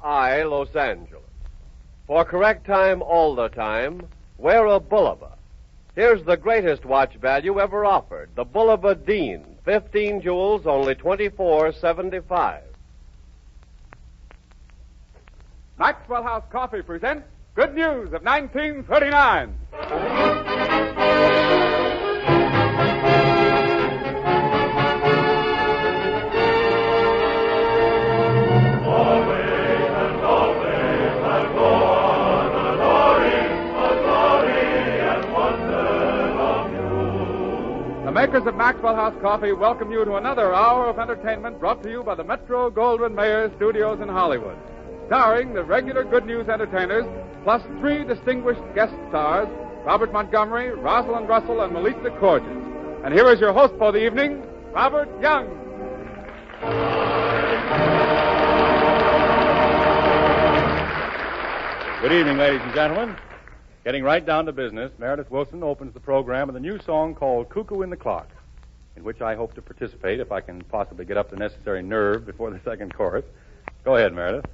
I, Los Angeles. For correct time all the time, wear a Bulova. Here's the greatest watch value ever offered, the Bulova Dean, 15 jewels, only $24.75. Maxwell House Coffee presents Good News of 1939. The makers of Maxwell House Coffee welcome you to another hour of entertainment brought to you by the Metro-Goldwyn-Mayer Studios in Hollywood, starring the regular Good News entertainers, plus 3 distinguished guest stars, Robert Montgomery, Rosalind Russell, and Melissa Corges. And here is your host for the evening, Robert Young. Good evening, ladies and gentlemen. Getting right down to business, Meredith Wilson opens the program with a new song called Cuckoo in the Clock, in which I hope to participate if I can possibly get up the necessary nerve before the second chorus. Go ahead, Meredith.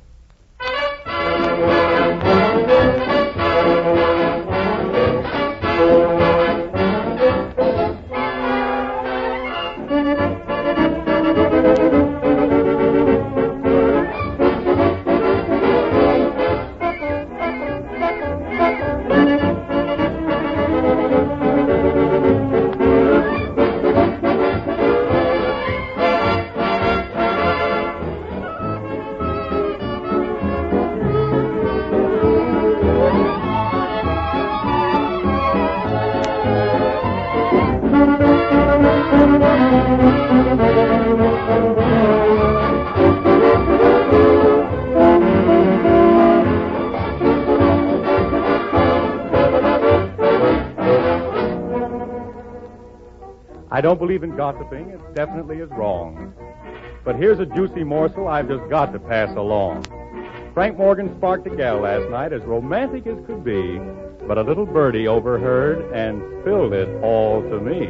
I don't believe in gossiping. It definitely is wrong. But here's a juicy morsel I've just got to pass along. Frank Morgan sparked a gal last night as romantic as could be, but a little birdie overheard and spilled it all to me.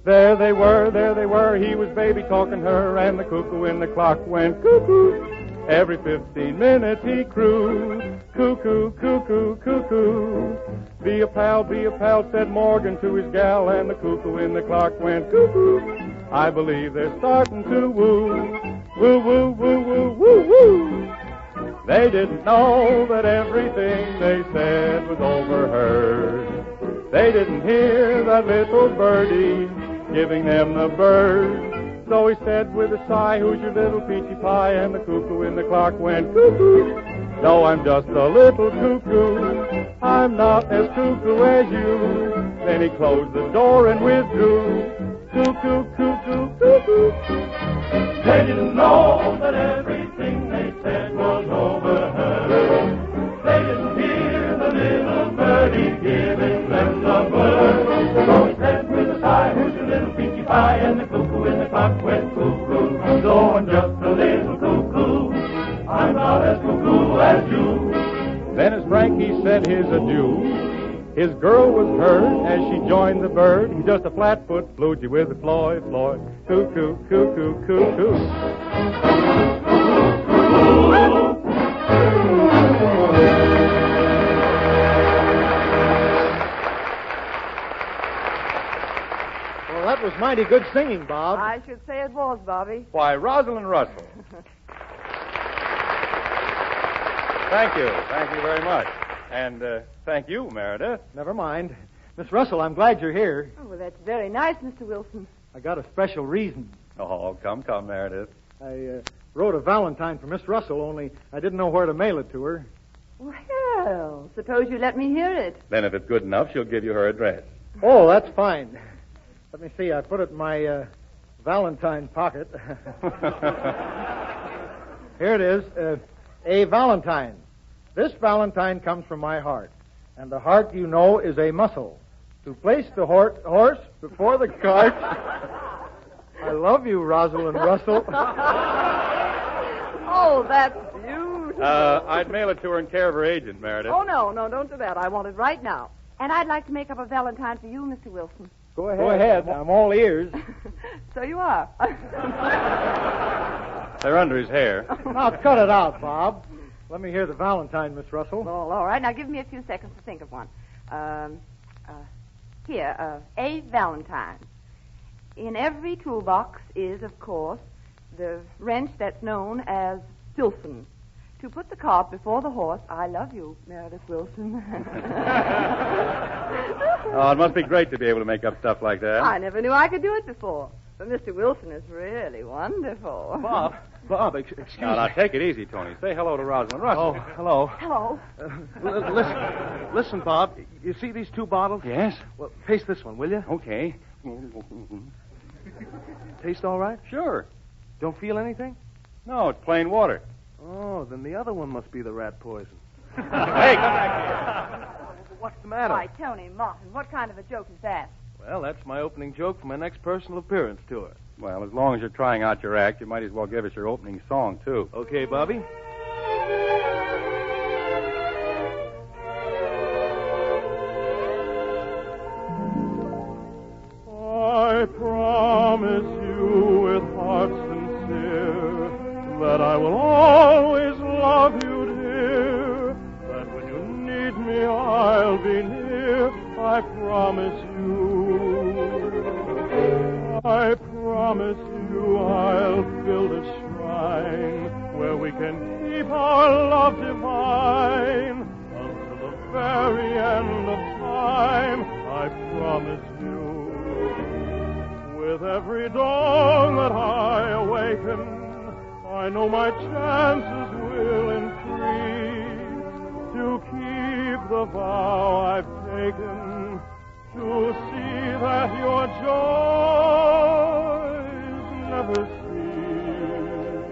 There they were, he was baby talking her, and the cuckoo in the clock went cuckoo. Every 15 minutes he crew, cuckoo, cuckoo, cuckoo. Be a pal, said Morgan to his gal, and the cuckoo in the clock went cuckoo. I believe they're starting to woo, woo, woo, woo, woo, woo, woo. They didn't know that everything they said was overheard. They didn't hear that little birdie giving them the bird. So he said with a sigh, who's your little peachy pie? And the cuckoo in the clock went cuckoo. No, I'm just a little cuckoo. I'm not as cuckoo as you. Then he closed the door and withdrew. Cuckoo, cuckoo, cuckoo. They didn't know that everything they said was overheard. They didn't hear the little birdie giving them the bird. So he said with a sigh, who's your little peachy pie? And the cuckoo in the clock went cuckoo. So I'm just a little cuckoo. I'm not as cuckoo as you. Then as Frankie said his adieu, his girl was heard as she joined the bird. He's just a flat-foot flugy with a Floyd, Floyd. Cuckoo, cuckoo, cuckoo. Well, that was mighty good singing, Bob. I should say it was, Bobby. Why, Rosalind Russell. Thank you. Thank you very much. And thank you, Meredith. Never mind. Miss Russell, I'm glad you're here. Oh, well, that's very nice, Mr. Wilson. I got a special reason. Oh, come, Meredith. I wrote a valentine for Miss Russell, only I didn't know where to mail it to her. Well, suppose you let me hear it. Then if it's good enough, she'll give you her address. Oh, that's fine. Let me see. I put it in my valentine pocket. Here it is. A valentine. This valentine comes from my heart. And the heart, you know, is a muscle. To place the horse before the cart. I love you, Rosalind Russell. Oh, that's beautiful. I'd mail it to her in care of her agent, Meredith. Oh, no, don't do that. I want it right now. And I'd like to make up a valentine for you, Mr. Wilson. Go ahead. I'm all ears. So you are. They're under his hair. Now, cut it out, Bob. Let me hear the Valentine, Miss Russell. Well, all right. Now, give me a few seconds to think of one. Here, A Valentine. In every toolbox is, of course, the wrench that's known as Filson. To put the cart before the horse, I love you, Meredith Wilson. Oh, it must be great to be able to make up stuff like that. I never knew I could do it before. But Mr. Wilson is really wonderful. Bob, excuse me. Now, take it easy, Tony. Say hello to Rosalind. Oh, hello. Hello. Listen, Bob. You see these two bottles? Yes? Well, taste this one, will you? Okay. Taste all right? Sure. Don't feel anything? No, it's plain water. Oh, then the other one must be the rat poison. Hey, come back here. What's the matter? Why, Tony Martin, what kind of a joke is that? Well, that's my opening joke for my next personal appearance tour. Well, as long as you're trying out your act, you might as well give us your opening song, too. Okay, Bobby. I promise you with heart sincere that I will always love you, dear. That when you need me, I'll be near. I promise you. I promise you I'll build a shrine where we can keep our love divine until the very end of time. I promise you. With every dawn that I awaken, I know my chances will increase to keep the vow I've taken, to see that your joys never cease.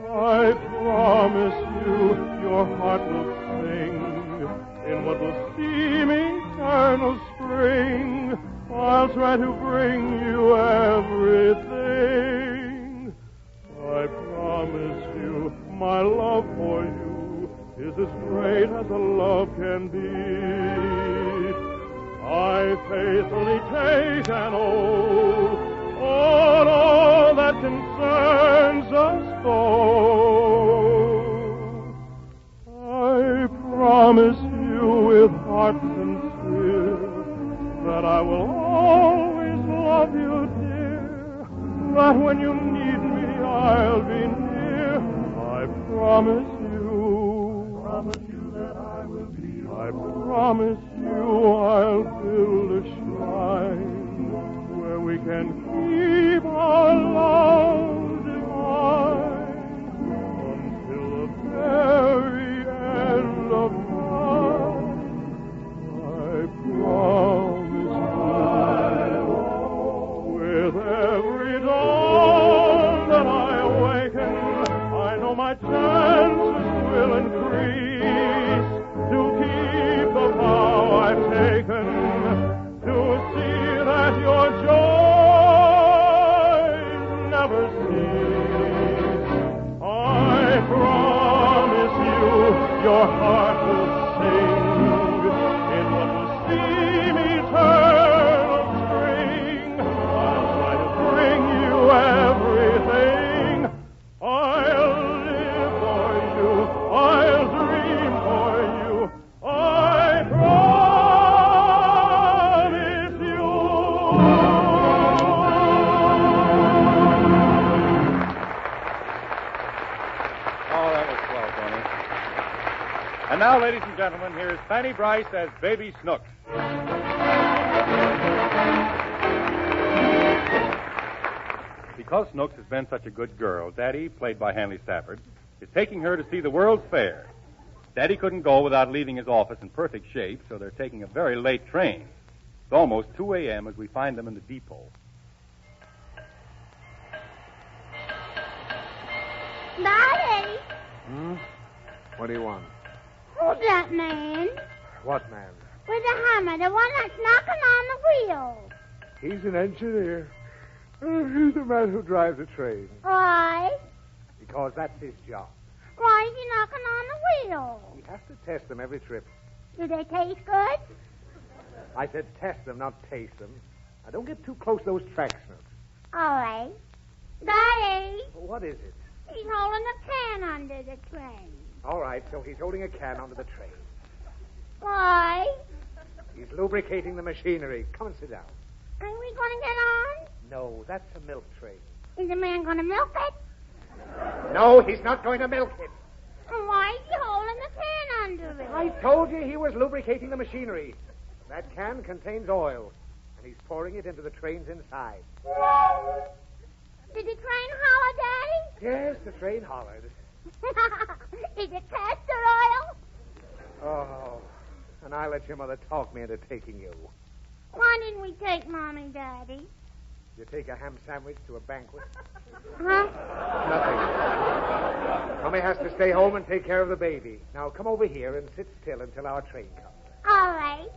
I promise you your heart will sing in what will seem eternal spring. I'll try to bring you everything. I promise you my love for you is as great as a love can be. I faithfully take an oath on all that concerns us both. I promise you with heart sincere that I will always love you, dear. That when you need me, I'll be near. I promise you. Promise you that I will be. I promise you I'll build a shrine where we can keep our love divine until the very end of time. I promise you. With every dawn that I awaken, I know my chances will increase to keep the vow I've taken, to see that your joys never cease. I promise you your heart will sing in what will seem eternal spring. I'll try to bring you everything. I'll live for you. I'll dream for you. I promise you. Oh, that was swell, Tony. And now, ladies and gentlemen, here's Fanny Bryce as Baby Snook. Because Snooks has been such a good girl, Daddy, played by Hanley Stafford, is taking her to see the World's Fair. Daddy couldn't go without leaving his office in perfect shape, so they're taking a very late train. It's almost 2 a.m. as we find them in the depot. Daddy, What do you want? who's that man? What man? With the hammer, the one that's knocking on the wheel. He's an engineer. He's the man who drives a train. Why? Because that's his job. Why is he knocking on the wheel? He has to test them every trip. Do they taste good? I said test them, not taste them. Now, don't get too close to those tracks, Snooks. All right. Daddy, What is it? he's holding a can under the train. All right, so he's holding a can onto the train. Why? He's lubricating the machinery. Come and sit down. Are we going to get on? No, that's a milk train. Is the man going to milk it? No, he's not going to milk it. And why is he holding the can under it? I told you he was lubricating the machinery. That can contains oil, and he's pouring it into the train's inside. Did the train holler, Daddy? Yes, the train hollered. Is it castor oil? Oh, and I let your mother talk me into taking you. Why didn't we take Mom and Daddy? You take a ham sandwich to a banquet? Huh? Nothing. Mommy has to stay home and take care of the baby. Now come over here and sit still until our train comes. All right.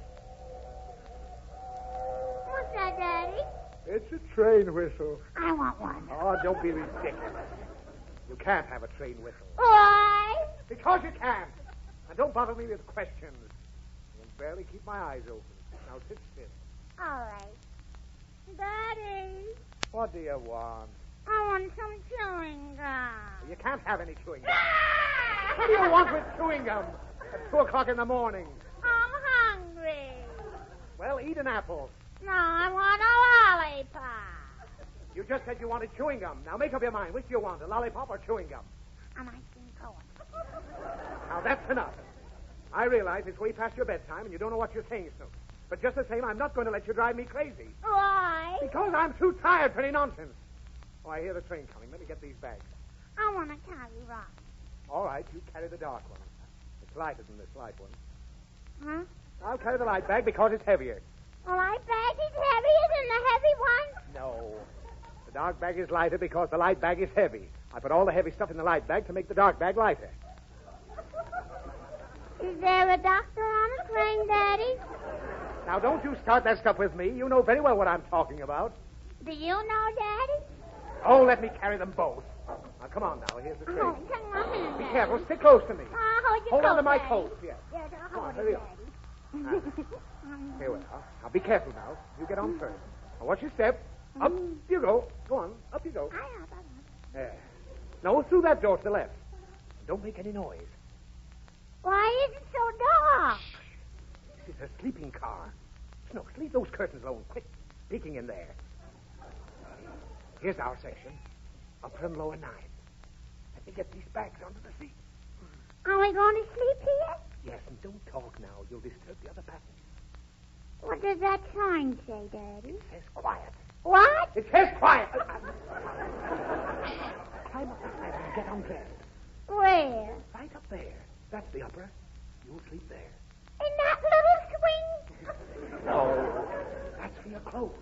What's that, Daddy? It's a train whistle. I want one. Oh, don't be ridiculous. You can't have a train whistle. Why? Because you can't. And don't bother me with questions. I can barely keep my eyes open. Now sit still. All right. Daddy, What do you want? I want some chewing gum. You can't have any chewing gum. What do you want with chewing gum at 2 o'clock in the morning? I'm hungry. Well, eat an apple. No, I want a lollipop. You just said you wanted chewing gum. Now make up your mind. Which do you want, a lollipop or chewing gum? I'm ice cream cone. Now that's enough. I realize it's way past your bedtime and you don't know what you're saying, Snoop. But just the same, I'm not going to let you drive me crazy. Why? Because I'm too tired for any nonsense. Oh, I hear the train coming. Let me get these bags. I want to carry rock. All right, you carry the dark one. It's lighter than this light one. Huh? I'll carry the light bag because it's heavier. The light bag is heavier than the heavy one? No. The dark bag is lighter because the light bag is heavy. I put all the heavy stuff in the light bag to make the dark bag lighter. Is there a doctor on the train, Daddy? Now, don't you start that stuff with me. You know very well what I'm talking about. Do you know, Daddy? Oh, let me carry them both. Now, come on now. Here's the train. Oh, come on. Be careful. Stick close to me. I'll hold your Hold coat, on to my Daddy. coat. Yes. Yes, I'll Come on, hold hurry it, up. Daddy. Here we are. Now, be careful now. You get on first. Now, watch your step. Up you go. Go on. Up you go. There. No, through that door to the left. Don't make any noise. Why is it so dark? This is a sleeping car. Snooks, leave those curtains alone. Quick. Peeking in there. Here's our section. Upper and lower 9. Let me get these bags onto the seat. Are we going to sleep here? Yes, and don't talk now. You'll disturb the other passengers. What does that sign say, Daddy? It says quiet. What? It says quiet. Climb up the ladder and get undressed. Where? Right up there. That's the upper. You'll sleep there. In that little swing? No. That's for your clothes.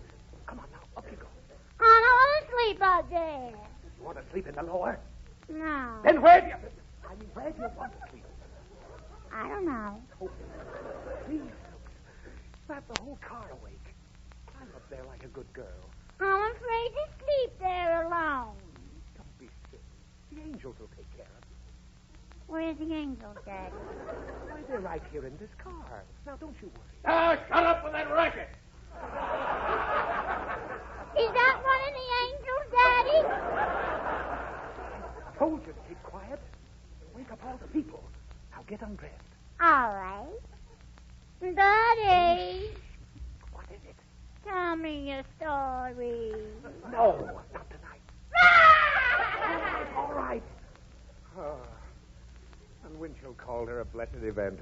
Come on now. Up you go. I don't want to sleep out there. You want to sleep in the lower? No. Then where do you... where do you want to sleep? I don't know. Oh, please, Snooks. Snap the whole car awake. Climb up there like a good girl. I'm afraid to sleep there alone. Don't be silly. The angels will take care of you. Where's the angels, Daddy? Why, they're right here in this car. Now, don't you worry. Ah, shut up with that racket. Is that one of the angels, Daddy? I told you to keep quiet. Wake up all the people. Now get undressed. All right. Daddy, What is it? tell me a story. No, not tonight. All right. Oh, and Winchell called her a blessed event.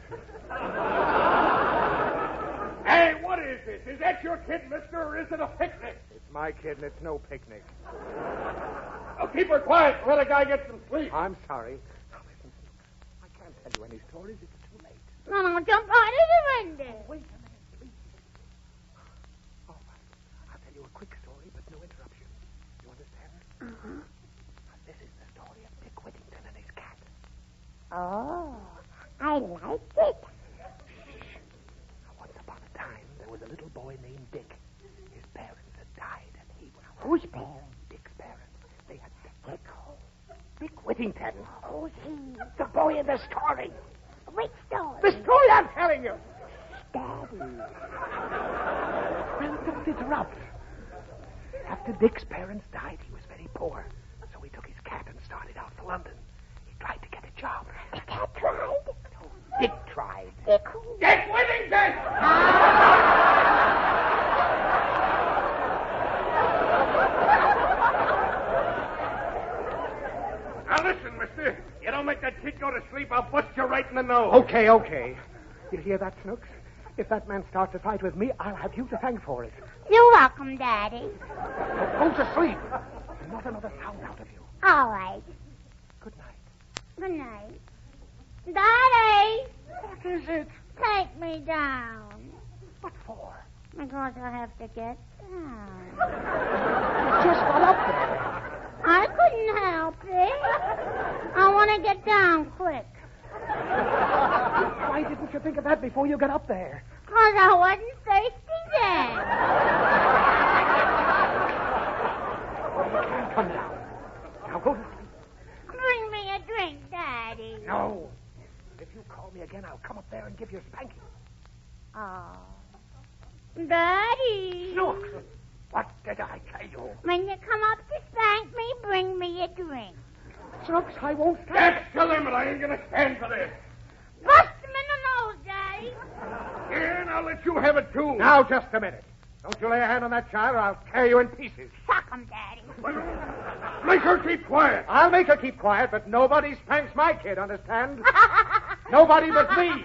Hey, what is this? Is that your kid, mister, or is it a picnic? It's my kid, and it's no picnic. Now keep her quiet and let a guy get some sleep. I'm sorry. Now, listen, Snooks. I can't tell you any stories. It's too late. No, jump out of the window. Wait a minute, please. All right. I'll tell you a quick story, but no interruption. You understand? Uh-huh. Now, this is the story of Dick Whittington and his cat. Oh, I like it. Now, once upon a time, there was a little boy named Dick. His parents had died, and he was... Whose parents? Dick's parents. They had Dick. Dick Whittington. Who's he? The boy in the story. Which story? The story I'm telling you. Daddy. Well, don't interrupt. After Dick's parents died, he was very poor. So he took his cat and started out for London. He tried to get a job. The cat tried. No, Dick tried. Dick who? Dick Whittington! Now listen, mister. You don't make that kid go to sleep, I'll bust you right in the nose. Okay. You hear that, Snooks? If that man starts a fight with me, I'll have you to thank for it. You're welcome, Daddy. Go to sleep. Not another sound out of you. All right. Good night. Good night. Daddy! What is it? Take me down. What for? Because I have to get down. Just got up there. I couldn't help it. I want to get down quick. Why didn't you think of that before you got up there? Because I wasn't thirsty then. Come down. Now go to sleep. Bring me a drink, Daddy. No. If you call me again, I'll come up there and give you a spanking. Oh. Daddy. Snooks, what did I tell you? When you come up to spank me, bring me a drink. Snooks, I won't stand. That's the limit. I ain't gonna stand for this. Bust him in the nose, Daddy. Here, and I'll let you have it too. Now, just a minute. Don't you lay a hand on that child or I'll tear you in pieces. Suck him, Daddy. Make her keep quiet. I'll make her keep quiet, but nobody spanks my kid, understand? Nobody but me.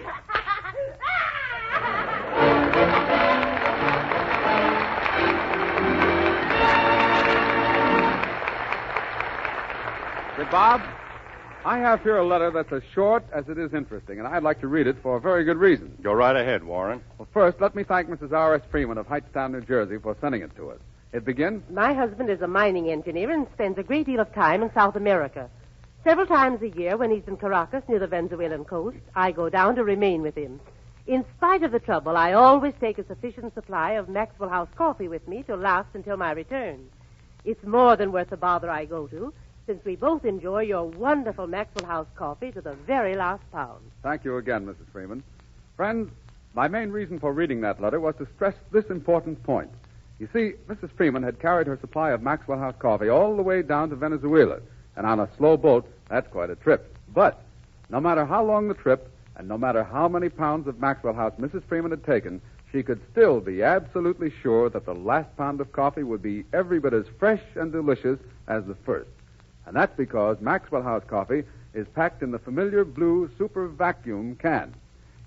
Say, Bob, I have here a letter that's as short as it is interesting, and I'd like to read it for a very good reason. Go right ahead, Warren. Well, first, let me thank Mrs. R.S. Freeman of Hightstown, New Jersey, for sending it to us. It begins, My husband is a mining engineer and spends a great deal of time in South America. Several times a year, when he's in Caracas near the Venezuelan coast, I go down to remain with him. In spite of the trouble, I always take a sufficient supply of Maxwell House coffee with me to last until my return. It's more than worth the bother I go to, since we both enjoy your wonderful Maxwell House coffee to the very last pound. Thank you again, Mrs. Freeman. Friends, my main reason for reading that letter was to stress this important point. You see, Mrs. Freeman had carried her supply of Maxwell House coffee all the way down to Venezuela, and on a slow boat, that's quite a trip. But no matter how long the trip, and no matter how many pounds of Maxwell House Mrs. Freeman had taken, she could still be absolutely sure that the last pound of coffee would be every bit as fresh and delicious as the first. And that's because Maxwell House coffee is packed in the familiar blue super vacuum can.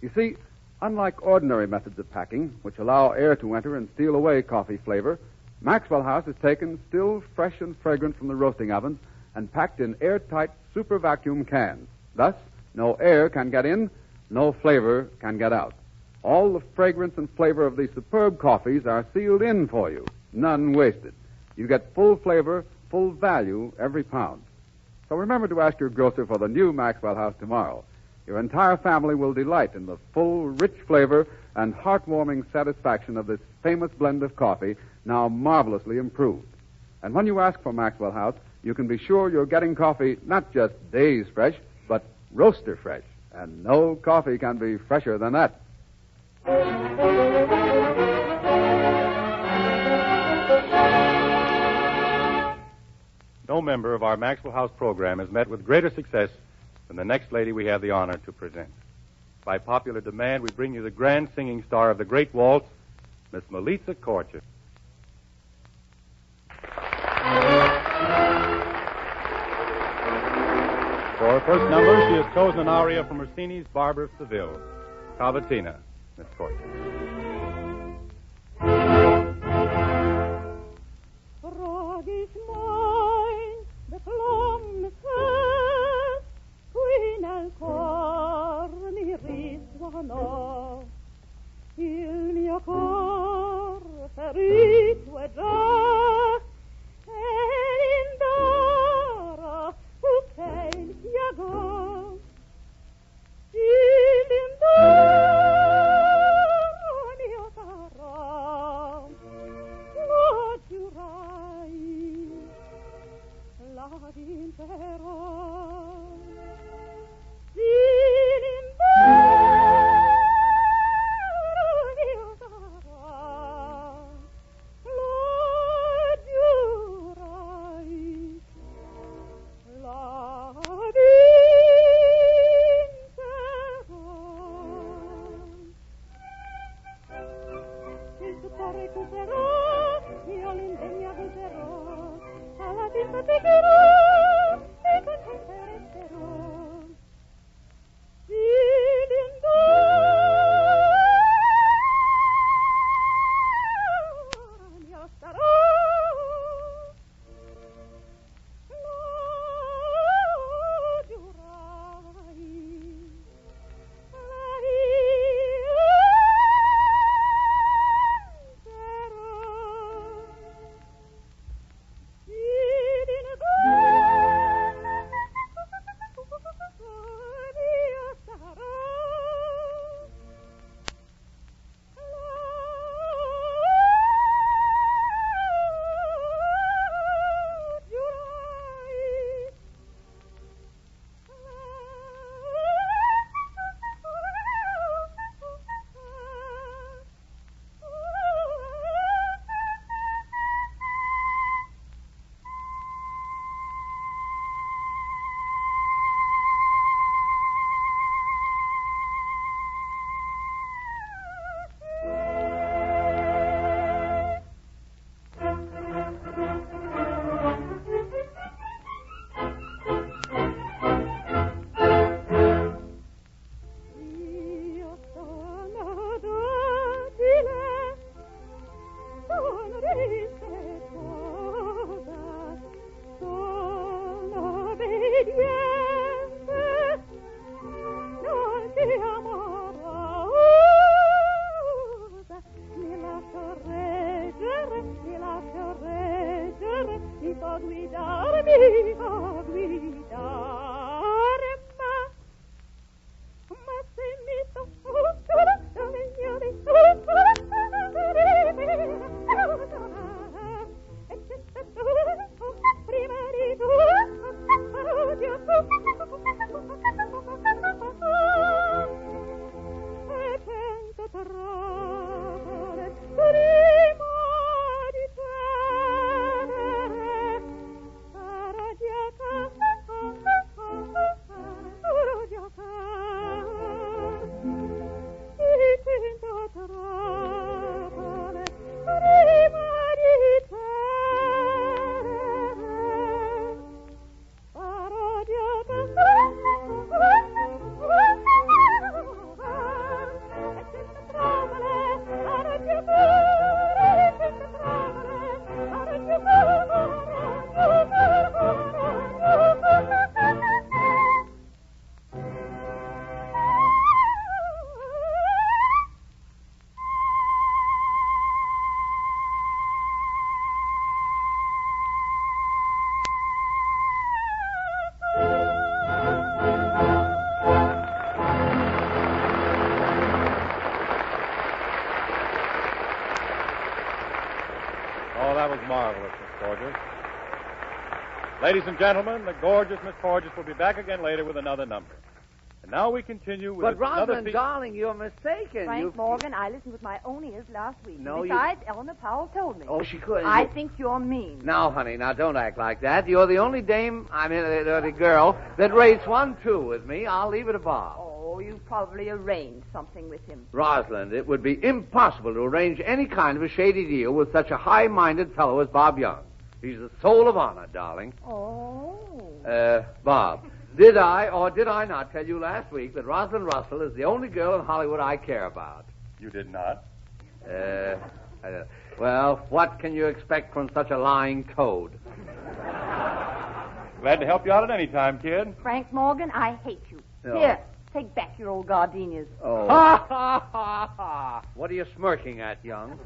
You see, unlike ordinary methods of packing, which allow air to enter and steal away coffee flavor, Maxwell House is taken still fresh and fragrant from the roasting ovens and packed in airtight super vacuum cans. Thus, no air can get in, no flavor can get out. All the fragrance and flavor of these superb coffees are sealed in for you, none wasted. You get full flavor, full value every pound. So remember to ask your grocer for the new Maxwell House tomorrow. Your entire family will delight in the full, rich flavor and heartwarming satisfaction of this famous blend of coffee, now marvelously improved. And when you ask for Maxwell House, you can be sure you're getting coffee not just days fresh, but roaster fresh. And no coffee can be fresher than that. No member of our Maxwell House program has met with greater success than the next lady we have the honor to present. By popular demand, we bring you the grand singing star of the great waltz, Miss Melissa Korcher. For her first number, she has chosen an aria from Rossini's Barber of Seville, Cavatina, Miss Korcher. Il mio cor ferito è già e l'indoro che il piagò l'indoro mio caro lo giurai la vincerò l'indoro riderò, alla fin faticcherò e contenta resterò. Io starò. Ladies and gentlemen, the gorgeous Miss Porges will be back again later with another number. And now we continue with But another... Rosalind, darling, you're mistaken. Frank Morgan, I listened with my own ears last week. No, Besides, Eleanor Powell told me. Oh, she could. I think you're mean. Now, honey, now don't act like that. You're the only the girl that rates 1-2 with me. I'll leave it a Bob. Oh, you probably arranged something with him. Rosalind, it would be impossible to arrange any kind of a shady deal with such a high-minded fellow as Bob Young. He's the soul of honor, darling. Oh. Bob, did I or did I not tell you last week that Rosalind Russell is the only girl in Hollywood I care about? You did not. Well, what can you expect from such a lying toad? Glad to help you out at any time, kid. Frank Morgan, I hate you. No. Here, take back your old gardenias. Oh. Ha, ha, ha, ha. What are you smirking at, Young?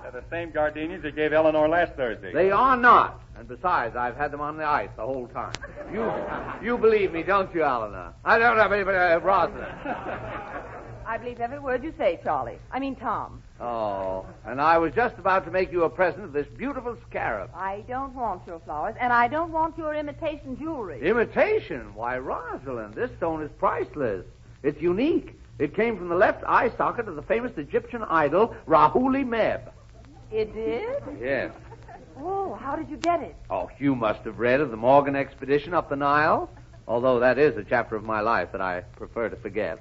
They're the same gardenias they gave Eleanor last Thursday. They are not. And besides, I've had them on the ice the whole time. You believe me, don't you, Eleanor? I don't have anybody, Rosalind. I believe every word you say, Charlie. I mean, Tom. Oh, and I was just about to make you a present of this beautiful scarab. I don't want your flowers, and I don't want your imitation jewelry. Imitation? Why, Rosalind, this stone is priceless. It's unique. It came from the left eye socket of the famous Egyptian idol, Rahuli Meb. It did? Yes. Oh, how did you get it? Oh, you must have read of the Morgan expedition up the Nile. Although that is a chapter of my life that I prefer to forget.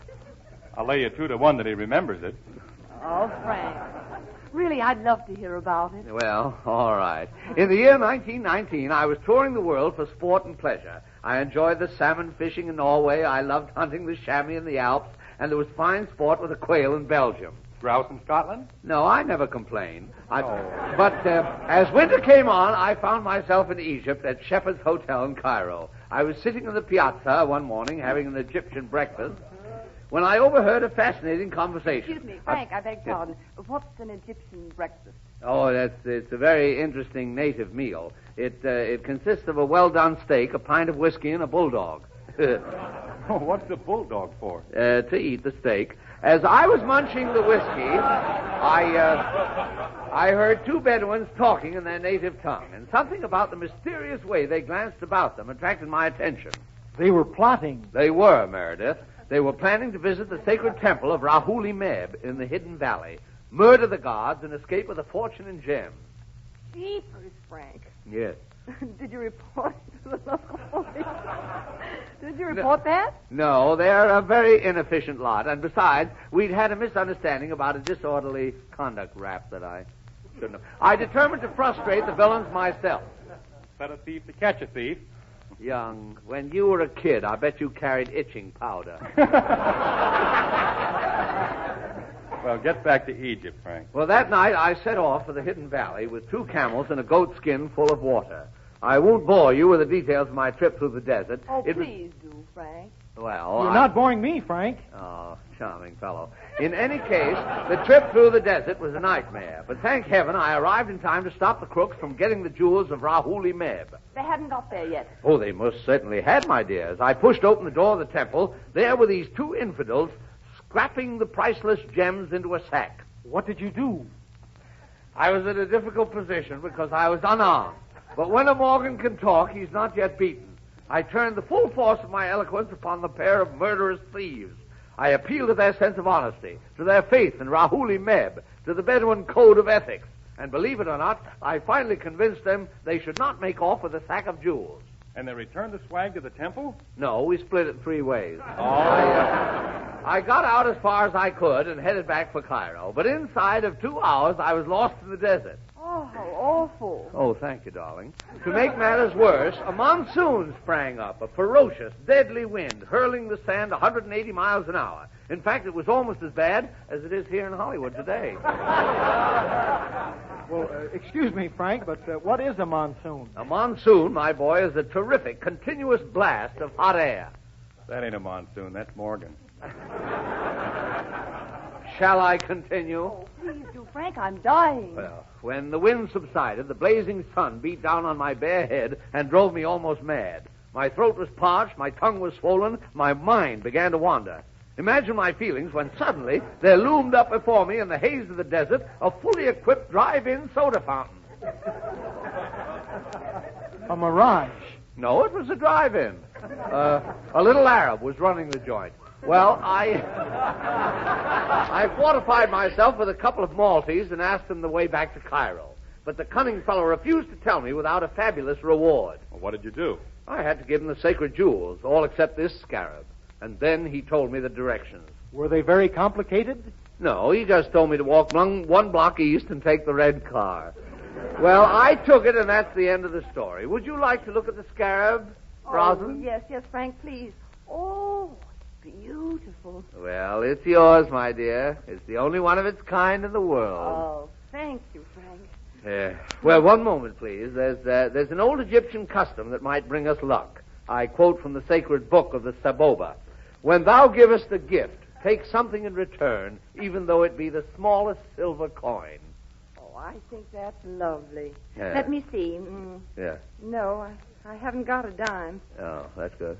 I'll lay you 2-1 that he remembers it. Oh, Frank. Really, I'd love to hear about it. Well, all right. In the year 1919, I was touring the world for sport and pleasure. I enjoyed the salmon fishing in Norway. I loved hunting the chamois in the Alps. And there was fine sport with the quail in Belgium. Grouse in Scotland? No, I never complained. But as winter came on, I found myself in Egypt at Shepherd's Hotel in Cairo. I was sitting in the piazza one morning having an Egyptian breakfast when I overheard a fascinating conversation. Excuse me, Frank, I beg pardon. What's an Egyptian breakfast? Oh, it's a very interesting native meal. It consists of a well-done steak, a pint of whiskey, and a bulldog. Oh, what's the bulldog for? To eat the steak. As I was munching the whiskey, I heard two Bedouins talking in their native tongue, and something about the mysterious way they glanced about them attracted my attention. They were plotting. They were, Meredith. They were planning to visit the sacred temple of Rahuli Meb in the Hidden Valley, murder the gods, and escape with a fortune in gems. Jeepers, Frank. Yes. Did you report to the local police? Did you report that? No, they're a very inefficient lot. And besides, we'd had a misunderstanding about a disorderly conduct rap that I shouldn't have. I determined to frustrate the villains myself. Set a thief to catch a thief. Young, when you were a kid, I bet you carried itching powder. Well, get back to Egypt, Frank. Well, that night I set off for the Hidden Valley with 2 camels and a goat skin full of water. I won't bore you with the details of my trip through the desert. Oh, please do, Frank. Well, You're not boring me, Frank. Oh, charming fellow. In any case, the trip through the desert was a nightmare. But thank heaven I arrived in time to stop the crooks from getting the jewels of Rahuli Meb. They hadn't got there yet. Oh, they most certainly had, my dear. As I pushed open the door of the temple, there were these 2 infidels scrapping the priceless gems into a sack. What did you do? I was in a difficult position because I was unarmed. But when a Morgan can talk, he's not yet beaten. I turned the full force of my eloquence upon the pair of murderous thieves. I appealed to their sense of honesty, to their faith in Rahuli Meb, to the Bedouin code of ethics. And believe it or not, I finally convinced them they should not make off with a sack of jewels. And they returned the swag to the temple? No, we split it 3 ways. I got out as far as I could and headed back for Cairo. But inside of 2 hours, I was lost in the desert. Oh, how awful. Oh, thank you, darling. To make matters worse, a monsoon sprang up, a ferocious, deadly wind, hurling the sand 180 miles an hour. In fact, it was almost as bad as it is here in Hollywood today. Well, excuse me, Frank, but what is a monsoon? A monsoon, my boy, is a terrific, continuous blast of hot air. That ain't a monsoon. That's Morgan. Shall I continue? Oh, please do, Frank. I'm dying. Well, when the wind subsided, the blazing sun beat down on my bare head and drove me almost mad. My throat was parched, my tongue was swollen, my mind began to wander. Imagine my feelings when suddenly there loomed up before me in the haze of the desert a fully equipped drive-in soda fountain. A mirage. No, it was a drive-in. A little Arab was running the joint. Well, I fortified myself with a couple of Maltese and asked them the way back to Cairo. But the cunning fellow refused to tell me without a fabulous reward. Well, what did you do? I had to give him the sacred jewels, all except this scarab. And then he told me the directions. Were they very complicated? No, he just told me to walk 1 block east and take the red car. Well, I took it, and that's the end of the story. Would you like to look at the scarab, Rosalind? Yes, Frank, please. Oh, it's beautiful. Well, it's yours, my dear. It's the only one of its kind in the world. Oh, thank you, Frank. Well, one moment, please. There's an old Egyptian custom that might bring us luck. I quote from the sacred book of the Saboba. When thou givest a gift, take something in return, even though it be the smallest silver coin. Oh, I think that's lovely. Yeah. Let me see. Yeah. No, I haven't got a dime. Oh, that's good.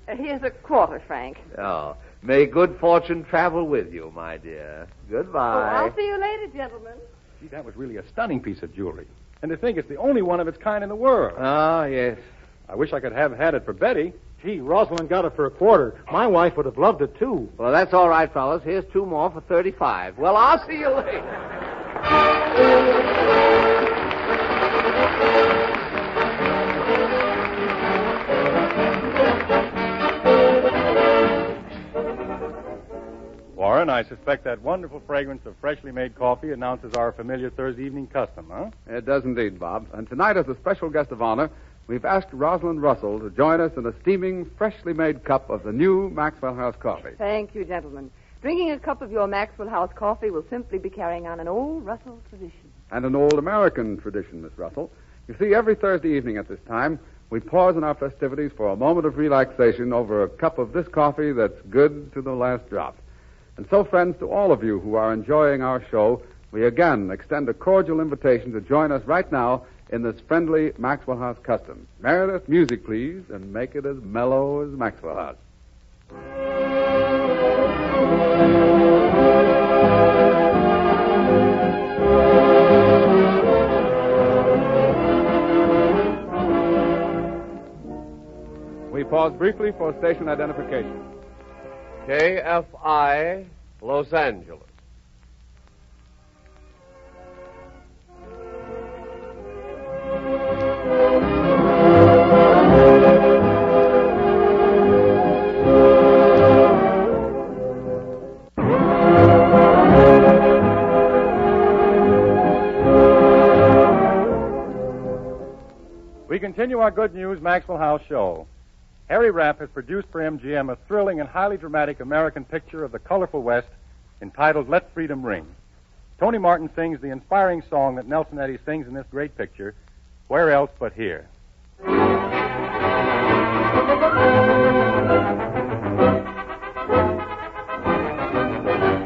Here's a quarter, Frank. Oh, may good fortune travel with you, my dear. Goodbye. Oh, I'll see you later, gentlemen. Gee, that was really a stunning piece of jewelry. And to think it's the only one of its kind in the world. Ah, yes. I wish I could have had it for Betty. Gee, Rosalind got it for a quarter. My wife would have loved it, too. Well, that's all right, fellas. Here's 2 more for 35. Well, I'll see you later. Warren, I I suspect that wonderful fragrance of freshly made coffee announces our familiar Thursday evening custom, huh? It does indeed, Bob. And tonight, as a special guest of honor, we've asked Rosalind Russell to join us in a steaming, freshly made cup of the new Maxwell House coffee. Thank you, gentlemen. Drinking a cup of your Maxwell House coffee will simply be carrying on an old Russell tradition. And an old American tradition, Miss Russell. You see, every Thursday evening at this time, we pause in our festivities for a moment of relaxation over a cup of this coffee that's good to the last drop. And so, friends, to all of you who are enjoying our show, we again extend a cordial invitation to join us right now in this friendly Maxwell House custom. Meredith, music, please, and make it as mellow as Maxwell House. We pause briefly for station identification. KFI, Los Angeles. We continue our Good News Maxwell House show. Harry Rapp has produced for MGM a thrilling and highly dramatic American picture of the colorful West entitled Let Freedom Ring. Tony Martin sings the inspiring song that Nelson Eddy sings in this great picture, Where Else But Here.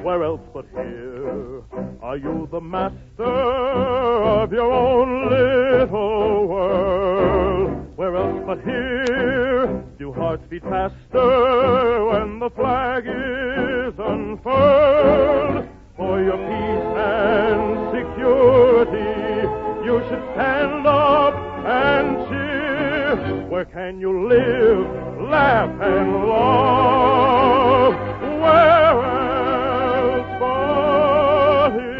Where else but here are you the master of your own little world? Where else but here do hearts beat faster when the flag is unfurled? For your peace and security, you should stand up and cheer. Where can you live, laugh, and love? Where else but here?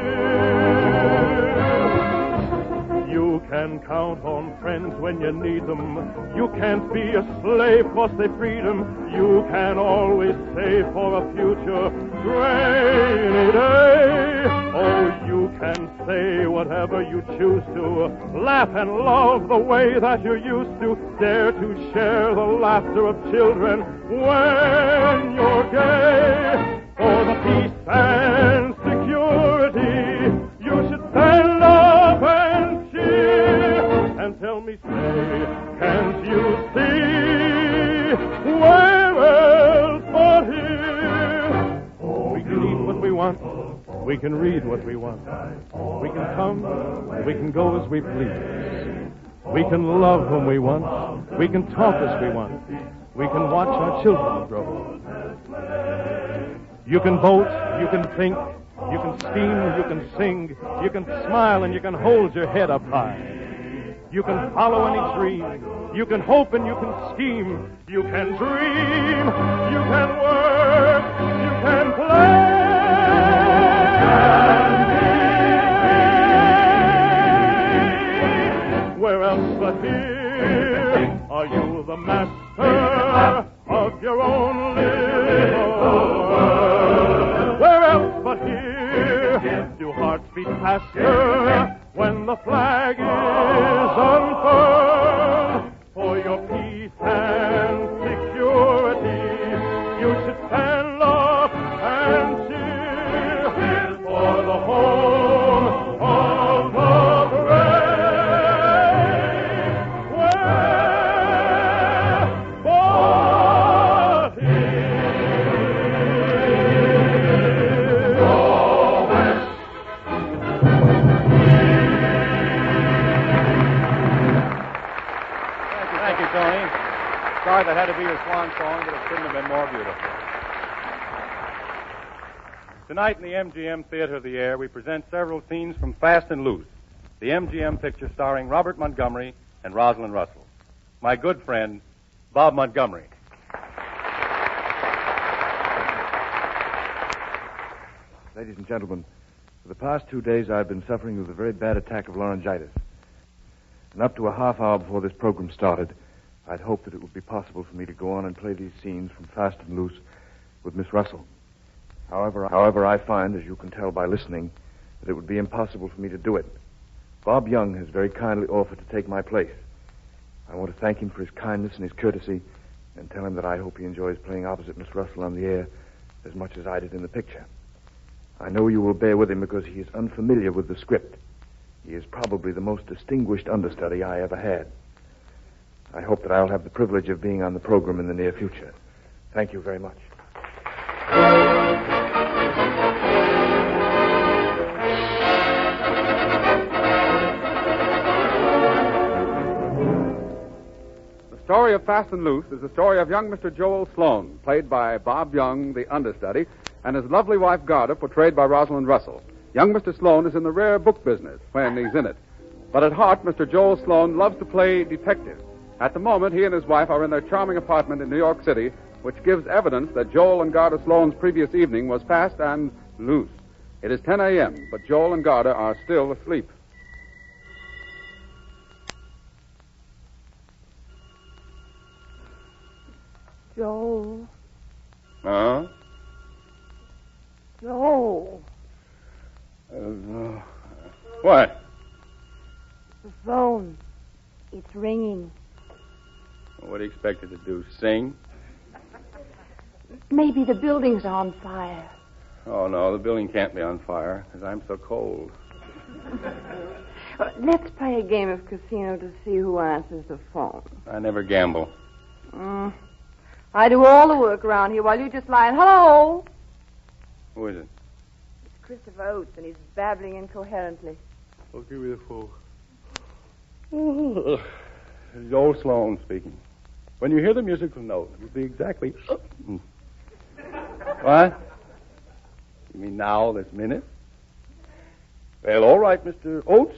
You can count on friends when you need them. You can't be a slave 'cause they freed 'em. You can always save for a future rainy day. Oh, you can say whatever you choose to. Laugh and love the way that you're used to. Dare to share the laughter of children when you're gay. For the peace and security, you should stand up and cheer. And tell me, say, can't you see where else but here? We can eat what we want. We can read what we want. We can come, we can go as we please. We can love whom we want. We can talk as we want. We can watch our children grow. You can vote, you can think, you can scheme, you can sing, you can smile, and you can hold your head up high. You can follow any dream. You can hope and you can scheme. You can dream. You can work. You can play. Where else but here are you the master of your own little world? Where else but here do hearts beat faster when the flag is unfurled? For your peace and security, you should stand up and cheer for the home of the brave. Where but here? Oh, West. Thank you, Tony. Sorry that had to be your swan song, but it couldn't have been more beautiful. Tonight in the MGM Theater of the Air, we present several scenes from Fast and Loose, the MGM picture starring Robert Montgomery and Rosalind Russell. My good friend, Bob Montgomery. Ladies and gentlemen, for the past 2 days I've been suffering with a very bad attack of laryngitis. And up to a half hour before this program started, I'd hoped that it would be possible for me to go on and play these scenes from Fast and Loose with Miss Russell. However, I find, as you can tell by listening, that it would be impossible for me to do it. Bob Young has very kindly offered to take my place. I want to thank him for his kindness and his courtesy and tell him that I hope he enjoys playing opposite Miss Russell on the air as much as I did in the picture. I know you will bear with him because he is unfamiliar with the script. He is probably the most distinguished understudy I ever had. I hope that I'll have the privilege of being on the program in the near future. Thank you very much. The story of Fast and Loose is the story of young Mr. Joel Sloan, played by Bob Young, the understudy, and his lovely wife, Garda, portrayed by Rosalind Russell. Young Mr. Sloan is in the rare book business when he's in it. But at heart, Mr. Joel Sloan loves to play detective. At the moment, he and his wife are in their charming apartment in New York City, which gives evidence that Joel and Garda Sloan's previous evening was fast and loose. It is 10 a.m., but Joel and Garda are still asleep. Joel. Huh? Joel. What? The phone. It's ringing. What do you expect it to do? Sing? Maybe the building's on fire. Oh, no, the building can't be on fire because I'm so cold. Let's play a game of casino to see who answers the phone. I never gamble. I do all the work around here while you just lie. Hello? Who is it? It's Christopher Oates, and he's babbling incoherently. Oh, give me the phone. Joel Sloan speaking. When you hear the musical note, it will be exactly... What? You mean now, this minute? Well, all right, Mr. Oates.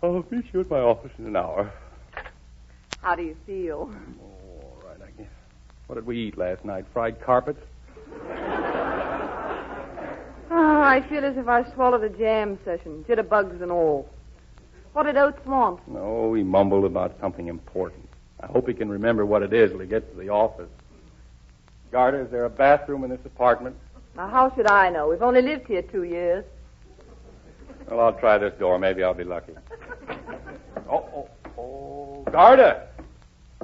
I'll meet you at my office in an hour. How do you feel? Oh, all right, I guess. What did we eat last night? Fried carpets? I feel as if I swallowed a jam session, jitterbugs and all. What did Oates want? No, he mumbled about something important. I hope he can remember what it is when he gets to the office. Garda, is there a bathroom in this apartment? Now, how should I know? We've only lived here 2 years. Well, I'll try this door. Maybe I'll be lucky. Garda!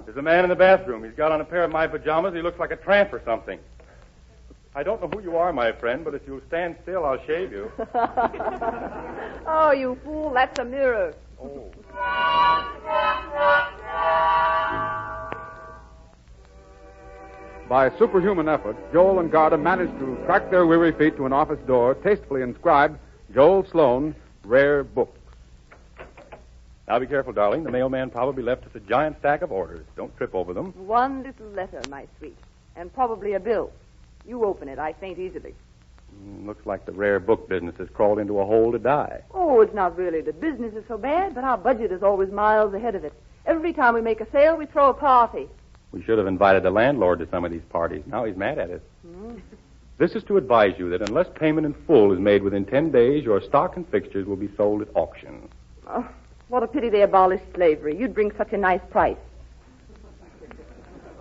There's a man in the bathroom. He's got on a pair of my pajamas. He looks like a tramp or something. I don't know who you are, my friend, but if you'll stand still, I'll shave you. Oh, you fool. That's a mirror. Oh. By superhuman effort, Joel and Garda managed to crack their weary feet to an office door tastefully inscribed, Joel Sloan, Rare Books. Now be careful, darling. The mailman probably left us a giant stack of orders. Don't trip over them. One little letter, my sweet, and probably a bill. You open it. I faint easily. Looks like the rare book business has crawled into a hole to die. Oh, it's not really the business is so bad, but our budget is always miles ahead of it. Every time we make a sale, we throw a party. We should have invited the landlord to some of these parties. Now he's mad at us. This is to advise you that unless payment in full is made within 10 days, your stock and fixtures will be sold at auction. Oh, what a pity they abolished slavery. You'd bring such a nice price.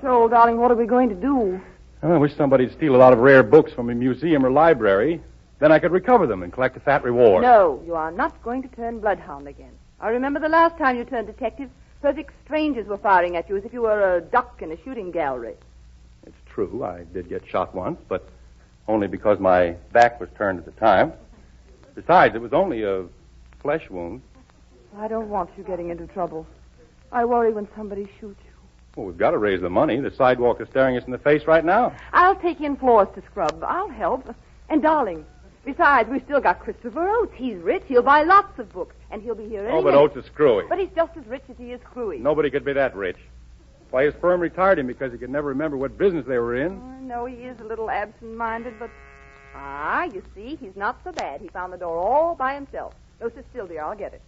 Joel, darling, what are we going to do? I wish somebody'd steal a lot of rare books from a museum or library. Then I could recover them and collect a fat reward. No, you are not going to turn bloodhound again. I remember the last time you turned detective, perfect strangers were firing at you as if you were a duck in a shooting gallery. It's true, I did get shot once, but only because my back was turned at the time. Besides, it was only a flesh wound. I don't want you getting into trouble. I worry when somebody shoots you. Well, we've got to raise the money. The sidewalk is staring us in the face right now. I'll take in floors to scrub. I'll help. And, darling, besides, we've still got Christopher Oates. He's rich. He'll buy lots of books. And he'll be here any but minute. Oates is screwy. But he's just as rich as he is screwy. Nobody could be that rich. Why, his firm retired him because he could never remember what business they were in. No, he is a little absent-minded, but... you see, he's not so bad. He found the door all by himself. No, sit still, dear. I'll get it.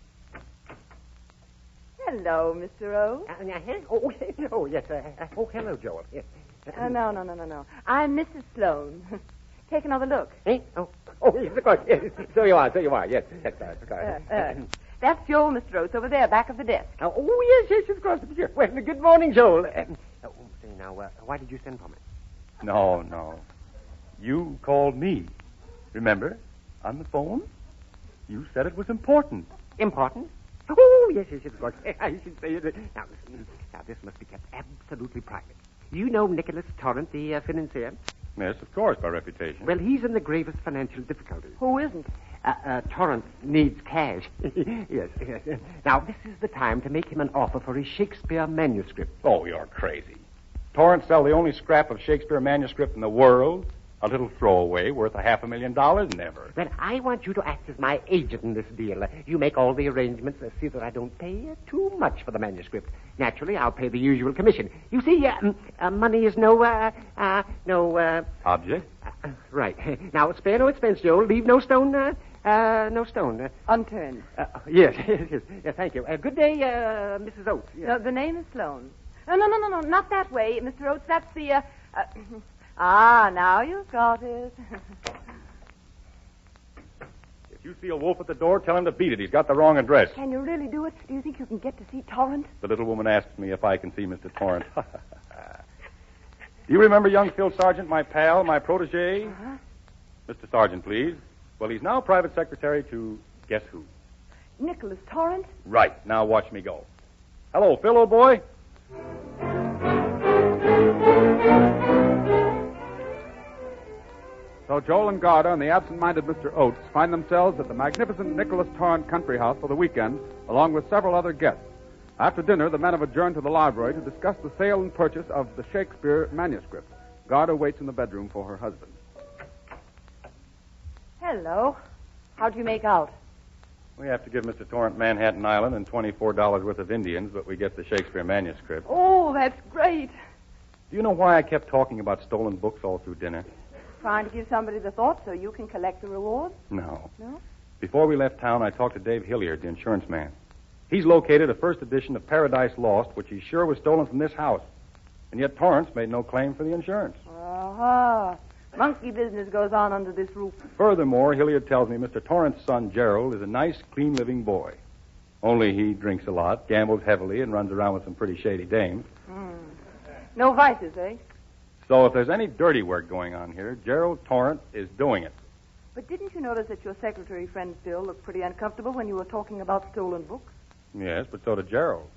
Hello, Mr. Oates. Yes. Hello, Joel. Yes. No. I'm Mrs. Sloan. Take another look. Yes, of course. Yes. So you are. Yes. That's Joel, Mr. Oates, over there, back of the desk. Yes, of course. Well, good morning, Joel. Say now, why did you send for me? No. You called me. Remember? On the phone? You said it was important. Important? Oh, yes, of course. I should say it. Now, listen. Now, this must be kept absolutely private. You know Nicholas Torrance, the financier? Yes, of course, by reputation. Well, he's in the gravest financial difficulties. Who isn't? Torrance needs cash. Yes. Now, this is the time to make him an offer for his Shakespeare manuscript. Oh, you're crazy. Torrance sell the only scrap of Shakespeare manuscript in the world. A little throwaway worth $500,000? Never. Well, I want you to act as my agent in this deal. You make all the arrangements. See that I don't pay too much for the manuscript. Naturally, I'll pay the usual commission. You see, money is no Object? Right. Now, spare no expense, Joel. Leave no stone, Unturned. Yes. Yeah, thank you. Good day, Mrs. Oates. Yes. The name is Sloan. No, not that way, Mr. Oates. That's the, now you've got it. If you see a wolf at the door, tell him to beat it. He's got the wrong address. Can you really do it? Do you think you can get to see Torrance? The little woman asks me if I can see Mr. Torrance. Do you remember young Phil Sargent, my pal, my protege? Uh-huh. Mr. Sargent, please. Well, he's now private secretary to guess who? Nicholas Torrance? Right. Now watch me go. Hello, Phil, old boy. So Joel and Garda and the absent-minded Mr. Oates find themselves at the magnificent Nicholas Torrance country house for the weekend, along with several other guests. After dinner, the men have adjourned to the library to discuss the sale and purchase of the Shakespeare manuscript. Garda waits in the bedroom for her husband. Hello. How'd you make out? We have to give Mr. Torrance Manhattan Island and $24 worth of Indians, but we get the Shakespeare manuscript. Oh, that's great. Do you know why I kept talking about stolen books all through dinner? Trying to give somebody the thought so you can collect the reward? No. No? Before we left town, I talked to Dave Hilliard, the insurance man. He's located a first edition of Paradise Lost, which he's sure was stolen from this house. And yet Torrance made no claim for the insurance. Uh-huh. Monkey business goes on under this roof. Furthermore, Hilliard tells me Mr. Torrance's son, Gerald, is a nice, clean-living boy. Only he drinks a lot, gambles heavily, and runs around with some pretty shady dames. No vices, eh? So if there's any dirty work going on here, Gerald Torrance is doing it. But didn't you notice that your secretary friend Phil looked pretty uncomfortable when you were talking about stolen books? Yes, but so did Gerald.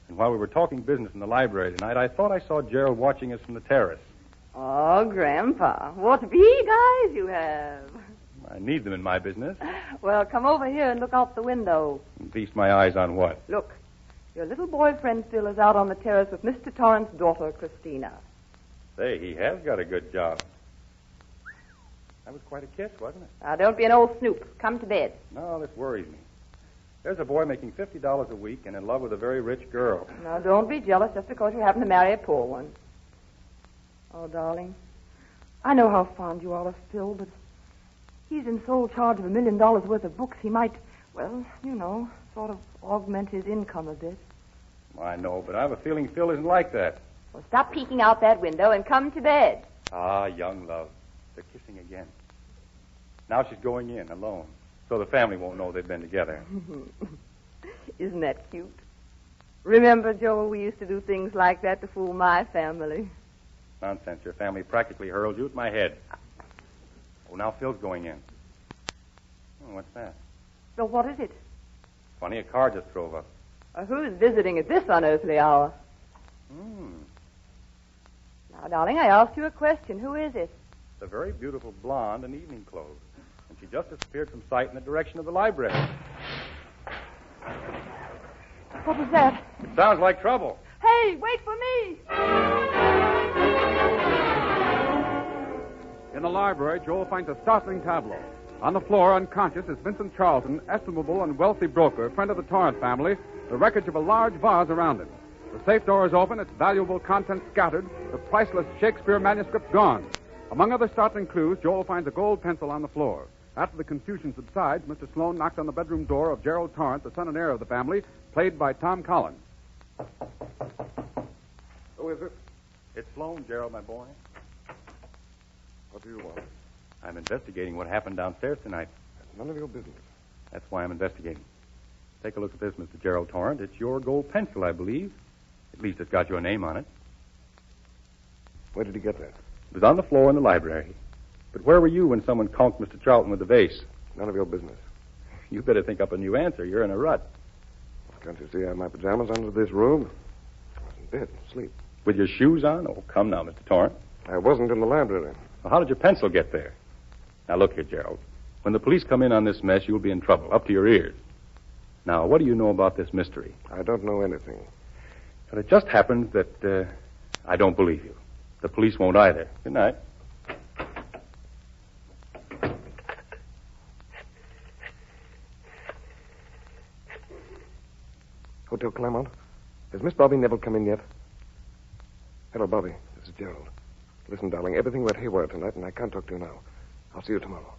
And while we were talking business in the library tonight, I thought I saw Gerald watching us from the terrace. Oh, Grandpa, what big eyes you have. I need them in my business. Well, come over here and look out the window. And feast my eyes on what? Look, your little boyfriend Phil is out on the terrace with Mr. Torrance's daughter, Christina. Say, he has got a good job. That was quite a kiss, wasn't it? Now, don't be an old snoop. Come to bed. No, this worries me. There's a boy making $50 a week and in love with a very rich girl. Now, don't be jealous just because you happen to marry a poor one. Oh, darling, I know how fond you are of Phil, but he's in sole charge of $1 million worth of books. He might, well, you know, sort of augment his income a bit. I know, but I have a feeling Phil isn't like that. Well, stop peeking out that window and come to bed. Ah, young love. They're kissing again. Now she's going in alone, so the family won't know they've been together. Isn't that cute? Remember, Joel, we used to do things like that to fool my family. Nonsense. Your family practically hurled you at my head. Oh, now Phil's going in. Oh, what's that? So what is it? Funny, a car just drove up. Who's visiting at this unearthly hour? Now, darling, I asked you a question. Who is it? It's a very beautiful blonde in evening clothes. And she just disappeared from sight in the direction of the library. What was that? It sounds like trouble. Hey, wait for me! In the library, Joel finds a startling tableau. On the floor, unconscious, is Vincent Charlton, estimable and wealthy broker, friend of the Torrance family, the wreckage of a large vase around him. The safe door is open, its valuable contents scattered, the priceless Shakespeare manuscript gone. Among other startling clues, Joel finds a gold pencil on the floor. After the confusion subsides, Mr. Sloan knocks on the bedroom door of Gerald Torrance, the son and heir of the family, played by Tom Collins. Who is it? It's Sloan, Gerald, my boy. What do you want? I'm investigating what happened downstairs tonight. That's none of your business. That's why I'm investigating. Take a look at this, Mr. Gerald Torrance. It's your gold pencil, I believe. At least it's got your name on it. Where did he get that? It was on the floor in the library. But where were you when someone conked Mr. Charlton with the vase? None of your business. You better think up a new answer. You're in a rut. Can't you see I have my pajamas under this robe? I was in bed, asleep. With your shoes on? Oh, come now, Mr. Torrance. I wasn't in the library. Well, how did your pencil get there? Now, look here, Gerald. When the police come in on this mess, you'll be in trouble, up to your ears. Now, what do you know about this mystery? I don't know anything. But it just happens that I don't believe you. The police won't either. Good night. Hotel Claremont? Has Miss Bobby Neville come in yet? Hello, Bobby. This is Gerald. Listen, darling, everything went haywire tonight, and I can't talk to you now. I'll see you tomorrow.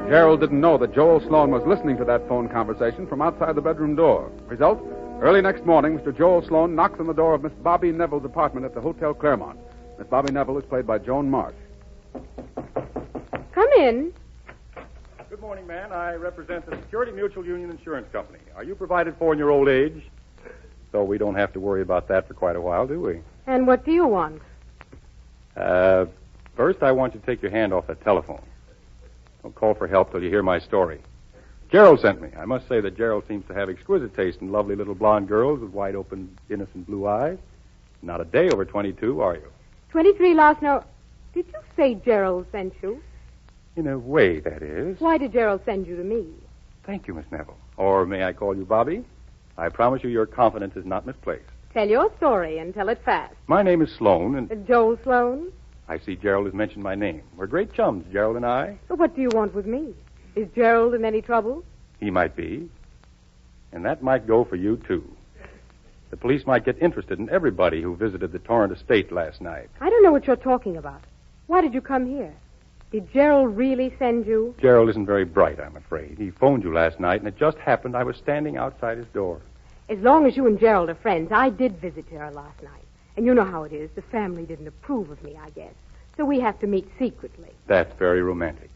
Gerald didn't know that Joel Sloan was listening to that phone conversation from outside the bedroom door. Result, early next morning, Mr. Joel Sloan knocks on the door of Miss Bobby Neville's apartment at the Hotel Claremont. Miss Bobby Neville is played by Joan Marsh. Come in. Good morning, man. I represent the Security Mutual Union Insurance Company. Are you provided for in your old age? So we don't have to worry about that for quite a while, do we? And what do you want? First, I want you to take your hand off that telephone. Don't call for help till you hear my story. Gerald sent me. I must say that Gerald seems to have exquisite taste in lovely little blonde girls with wide open, innocent blue eyes. Not a day over 22, are you? 23 last no. Did you say Gerald sent you? In a way, that is. Why did Gerald send you to me? Thank you, Miss Neville. Or may I call you Bobby? I promise you your confidence is not misplaced. Tell your story and tell it fast. My name is Sloan, and... Joel Sloan? I see Gerald has mentioned my name. We're great chums, Gerald and I. But what do you want with me? Is Gerald in any trouble? He might be. And that might go for you, too. The police might get interested in everybody who visited the Torrance estate last night. I don't know what you're talking about. Why did you come here? Did Gerald really send you? Gerald isn't very bright, I'm afraid. He phoned you last night, and it just happened I was standing outside his door. As long as you and Gerald are friends, I did visit her last night. And you know how it is. The family didn't approve of me, I guess. So we have to meet secretly. That's very romantic.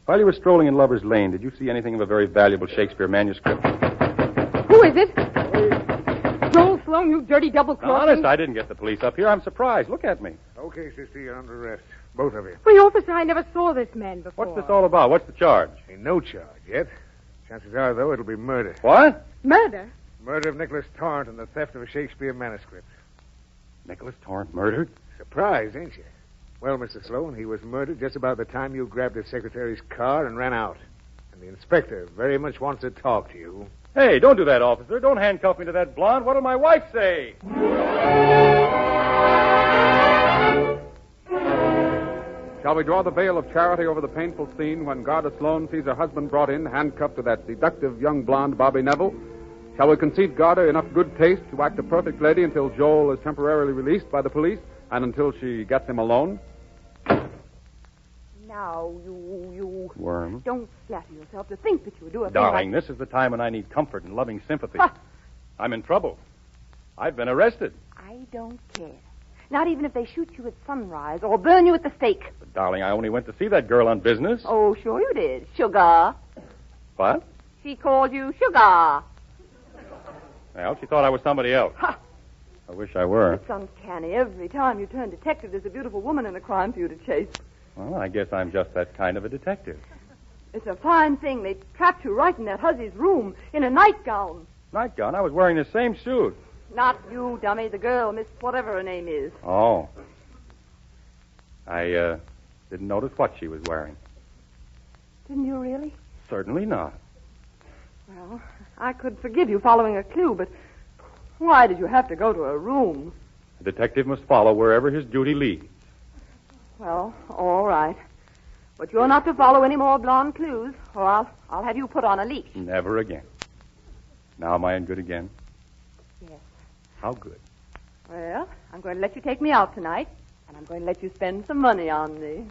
While you were strolling in Lover's Lane, did you see anything of a very valuable Shakespeare manuscript? Who is it? Joel Sloan, you dirty double-crossing. Honest, I didn't get the police up here. I'm surprised. Look at me. Okay, sister, you're under arrest. Both of you. Wait, officer, I never saw this man before. What's this all about? What's the charge? Ain't no charge yet. Chances are, though, it'll be murder. What? Murder? Murder of Nicholas Torrance and the theft of a Shakespeare manuscript. Nicholas Torrance murdered? Surprised, ain't you? Well, Mr. Sloan, he was murdered just about the time you grabbed his secretary's car and ran out. And the inspector very much wants to talk to you. Hey, don't do that, officer. Don't handcuff me to that blonde. What'll my wife say? Shall we draw the veil of charity over the painful scene when Garda Sloan sees her husband brought in, handcuffed to that seductive young blonde Bobby Neville? Shall we concede Garda enough good taste to act a perfect lady until Joel is temporarily released by the police and until she gets him alone? Now, you... Worm. Don't flatter yourself to think that you do a thing Darling, like... this is the time when I need comfort and loving sympathy. Huh. I'm in trouble. I've been arrested. I don't care. Not even if they shoot you at sunrise or burn you at the stake. But, darling, I only went to see that girl on business. Oh, sure you did. Sugar. What? She called you Sugar. Well, she thought I was somebody else. Ha! I wish I were. It's uncanny. Every time you turn detective, there's a beautiful woman in a crime for you to chase. Well, I guess I'm just that kind of a detective. It's a fine thing. They trapped you right in that huzzy's room in a nightgown. Nightgown? I was wearing the same suit. Not you, dummy. The girl, Miss whatever her name is. Oh. I didn't notice what she was wearing. Didn't you really? Certainly not. Well, I could forgive you following a clue, but why did you have to go to a room? A detective must follow wherever his duty leads. Well, all right. But you're not to follow any more blonde clues, or I'll have you put on a leash. Never again. Now am I in good again? Yes. How good? Well, I'm going to let you take me out tonight, and I'm going to let you spend some money on me.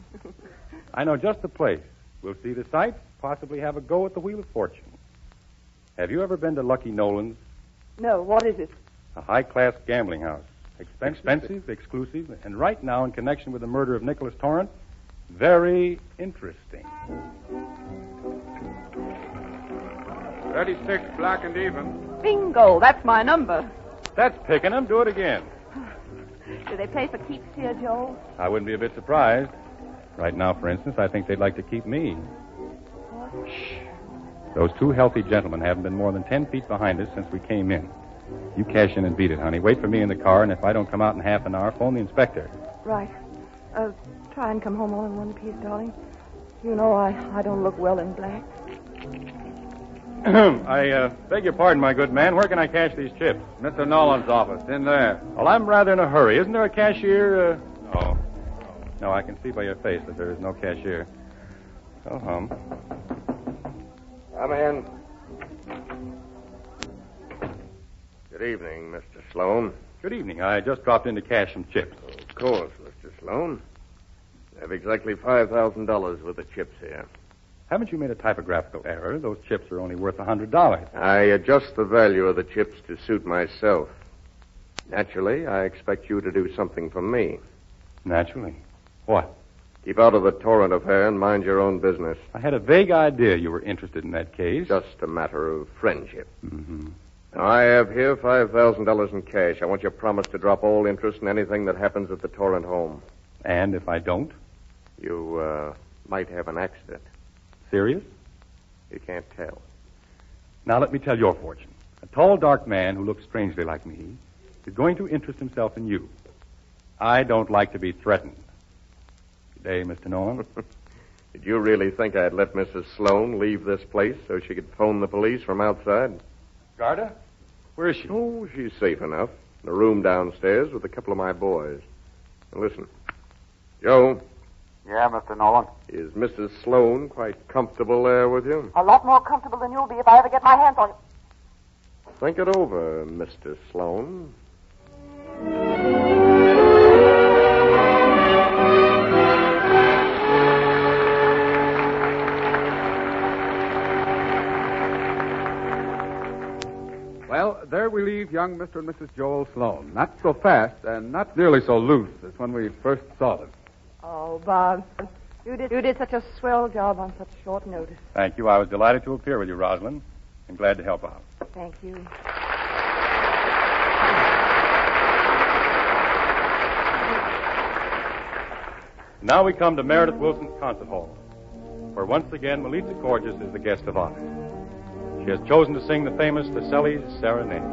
I know just the place. We'll see the sights, possibly have a go at the Wheel of Fortune. Have you ever been to Lucky Nolan's? No, what is it? A high-class gambling house. Expensive, exclusive, and right now, in connection with the murder of Nicholas Torrance, very interesting. 36, black and even. Bingo, that's my number. That's picking him. Do it again. Do they play for keeps here, Joel? I wouldn't be a bit surprised. Right now, for instance, I think they'd like to keep me. What? Shh. Those two healthy gentlemen haven't been more than 10 feet behind us since we came in. You cash in and beat it, honey. Wait for me in the car, and if I don't come out in half an hour, phone the inspector. Right. Try and come home all in one piece, darling. You know I don't look well in black. I beg your pardon, my good man. Where can I cash these chips? Mr. Nolan's office, in there. Well, I'm rather in a hurry. Isn't there a cashier? No. No, I can see by your face that there is no cashier. Go home. Come in. Good evening, Mr. Sloan. Good evening. I just dropped in to cash some chips. Of course, Mr. Sloan. I have exactly $5,000 worth of chips here. Haven't you made a typographical error? Those chips are only worth $100. I adjust the value of the chips to suit myself. Naturally, I expect you to do something for me. Naturally. What? Keep out of the Torrent affair and mind your own business. I had a vague idea you were interested in that case. Just a matter of friendship. Mm-hmm. Now, I have here $5,000 in cash. I want your promise to drop all interest in anything that happens at the Torrent home. And if I don't? You, might have an accident. Serious? You can't tell. Now let me tell your fortune. A tall, dark man who looks strangely like me is going to interest himself in you. I don't like to be threatened. Good day, Mr. Nolan. Did you really think I'd let Mrs. Sloan leave this place so she could phone the police from outside? Garda? Where is she? Oh, she's safe enough. In a room downstairs with a couple of my boys. Now, listen. Joe. Yeah, Mr. Nolan. Is Mrs. Sloan quite comfortable there with you? A lot more comfortable than you'll be if I ever get my hands on you. Think it over, Mr. Sloan. Well, there we leave young Mr. and Mrs. Joel Sloan. Not so fast and not nearly so loose as when we first saw them. Oh, Bob, you did such a swell job on such short notice. Thank you. I was delighted to appear with you, Rosalind. I'm glad to help out. Thank you. Now we come to Meredith Wilson's concert hall, where once again Melissa Gorgeous is the guest of honor. She has chosen to sing the famous Fuseli's Serenade.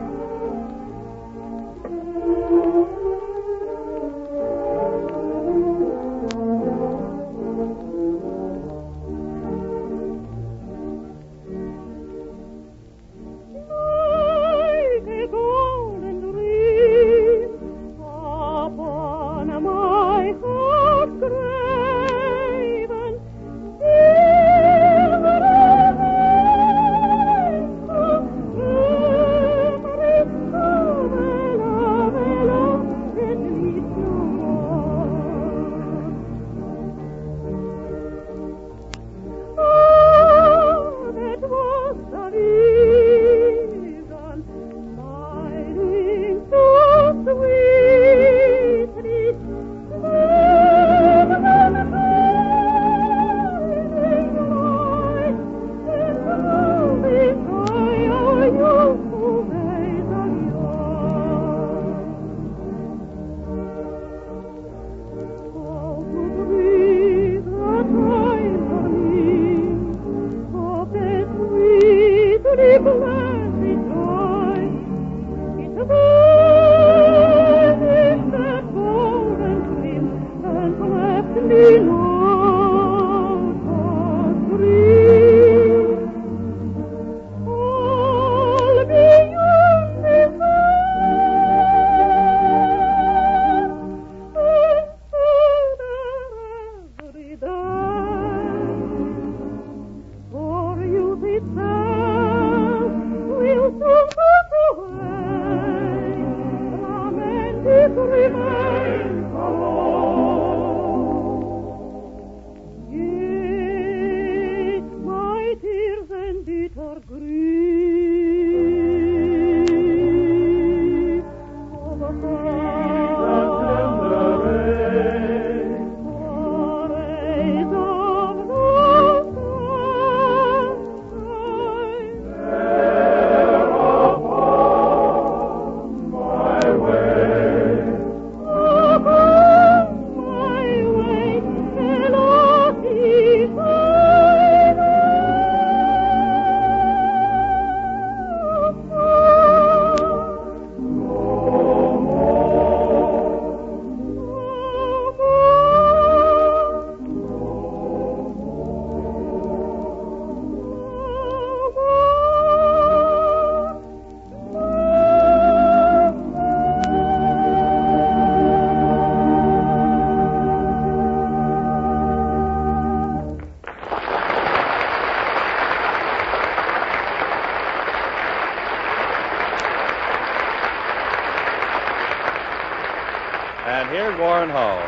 And here's Warren Hull.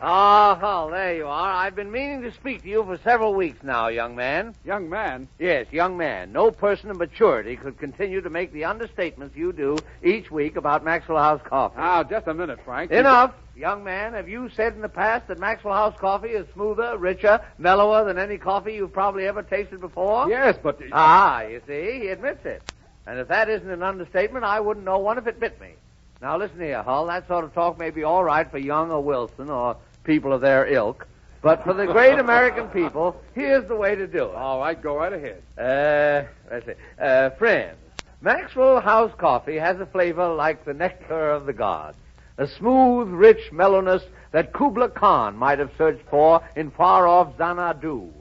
Ah, Hull, there you are. I've been meaning to speak to you for several weeks now, young man. Young man? Yes, young man. No person of maturity could continue to make the understatements you do each week about Maxwell House coffee. Now, just a minute, Frank. Enough. Young man, have you said in the past that Maxwell House coffee is smoother, richer, mellower than any coffee you've probably ever tasted before? Yes, but... Ah, you see, he admits it. And if that isn't an understatement, I wouldn't know one if it bit me. Now, listen here, Hull. That sort of talk may be all right for Young or Wilson or people of their ilk. But for the great American people, here's the way to do it. All right, go right ahead. Let's see. Friends, Maxwell House coffee has a flavor like the nectar of the gods. A smooth, rich mellowness that Kubla Khan might have searched for in far-off Xanadu.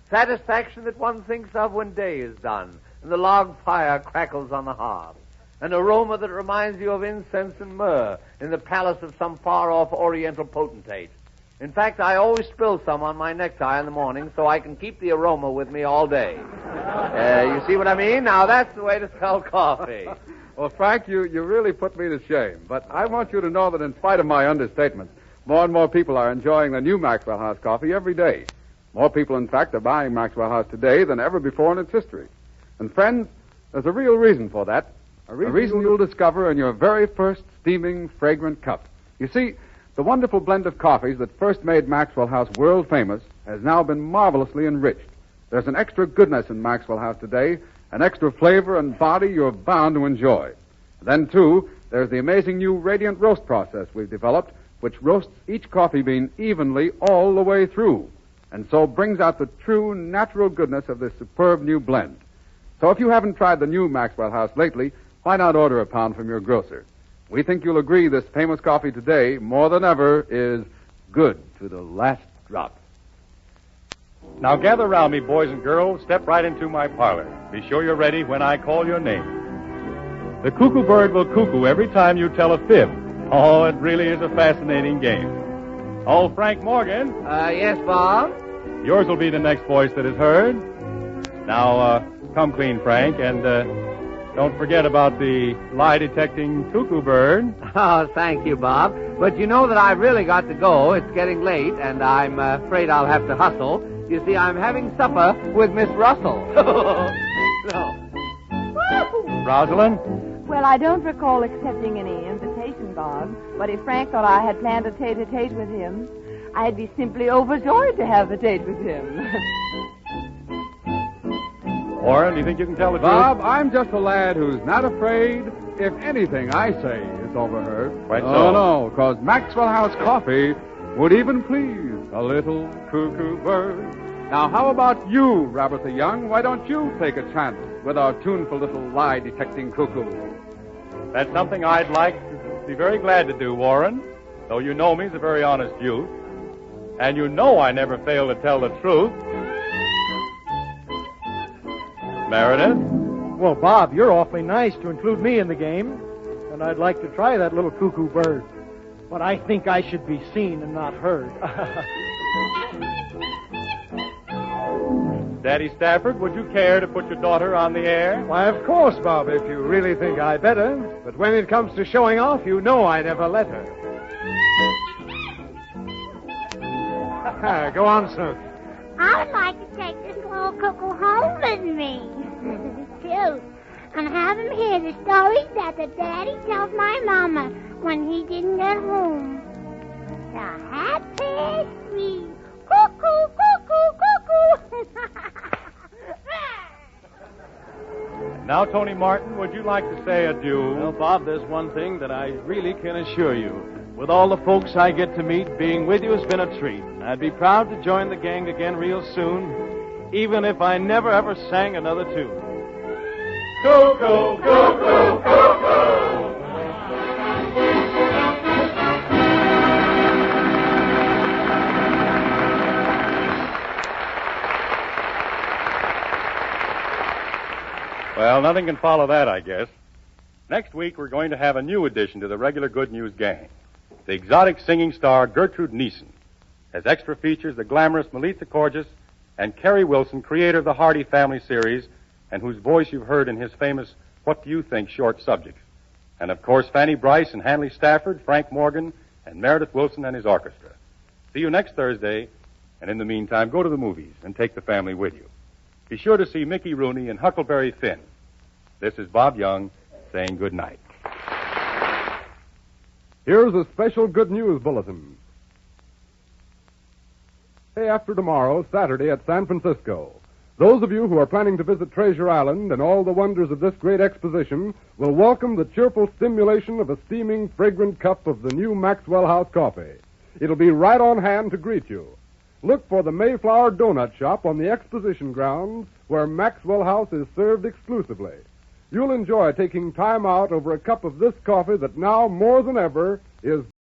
Satisfaction that one thinks of when day is done and the log fire crackles on the hearth. An aroma that reminds you of incense and myrrh in the palace of some far-off oriental potentate. In fact, I always spill some on my necktie in the morning so I can keep the aroma with me all day. You see what I mean? Now, that's the way to sell coffee. Well, Frank, you really put me to shame. But I want you to know that in spite of my understatements, more and more people are enjoying the new Maxwell House coffee every day. More people, in fact, are buying Maxwell House today than ever before in its history. And, friends, there's a real reason for that. A reason you'll discover in your very first steaming, fragrant cup. You see, the wonderful blend of coffees that first made Maxwell House world famous has now been marvelously enriched. There's an extra goodness in Maxwell House today, an extra flavor and body you're bound to enjoy. Then, too, there's the amazing new radiant roast process we've developed, which roasts each coffee bean evenly all the way through, and so brings out the true, natural goodness of this superb new blend. So if you haven't tried the new Maxwell House lately, why not order a pound from your grocer? We think you'll agree this famous coffee today, more than ever, is good to the last drop. Now gather round me, boys and girls. Step right into my parlor. Be sure you're ready when I call your name. The cuckoo bird will cuckoo every time you tell a fib. Oh, it really is a fascinating game. Oh, Frank Morgan. Yes, Bob? Yours will be the next voice that is heard. Now, come clean, Frank, and don't forget about the lie-detecting cuckoo bird. Oh, thank you, Bob. But you know that I've really got to go. It's getting late, and I'm afraid I'll have to hustle. You see, I'm having supper with Miss Russell. No. Rosalind? Well, I don't recall accepting any invitation, Bob. But if Frank thought I had planned a tete-a-tete with him, I'd be simply overjoyed to have a date with him. Warren, do you think you can tell the truth? Bob, I'm just a lad who's not afraid if anything I say is overheard. Quite so. Oh, no, because Maxwell House coffee would even please a little cuckoo bird. Now, how about you, Robert Young? Why don't you take a chance with our tuneful little lie-detecting cuckoo? That's something I'd like to be very glad to do, Warren. Though you know me as a very honest youth. And you know I never fail to tell the truth. Meredith? Well, Bob, you're awfully nice to include me in the game. And I'd like to try that little cuckoo bird. But I think I should be seen and not heard. Daddy Stafford, would you care to put your daughter on the air? Why, of course, Bob, if you really think I better. But when it comes to showing off, you know I never let her. Go on, son. I would like to take this little cuckoo home with me. Cute. And have him hear the stories that the daddy tells my mama when he didn't get home. The happy, sweet cuckoo, cuckoo, cuckoo. Now, Tony Martin, would you like to say adieu? Well, Bob, there's one thing that I really can assure you. With all the folks I get to meet, being with you has been a treat. I'd be proud to join the gang again real soon, even if I never ever sang another tune. Cuckoo, cuckoo, cuckoo. Well, nothing can follow that, I guess. Next week, we're going to have a new addition to the regular Good News gang. The exotic singing star Gertrude Neeson. As extra features, the glamorous Melissa Corgis and Kerry Wilson, creator of the Hardy Family series, and whose voice you've heard in his famous What Do You Think short subjects. And, of course, Fanny Bryce and Hanley Stafford, Frank Morgan, and Meredith Wilson and his orchestra. See you next Thursday, and in the meantime, go to the movies and take the family with you. Be sure to see Mickey Rooney and Huckleberry Finn. This is Bob Young saying good night. Here's a special good news bulletin. Day after tomorrow, Saturday, at San Francisco. Those of you who are planning to visit Treasure Island and all the wonders of this great exposition will welcome the cheerful stimulation of a steaming, fragrant cup of the new Maxwell House coffee. It'll be right on hand to greet you. Look for the Mayflower Donut Shop on the exposition grounds where Maxwell House is served exclusively. You'll enjoy taking time out over a cup of this coffee that now, more than ever, is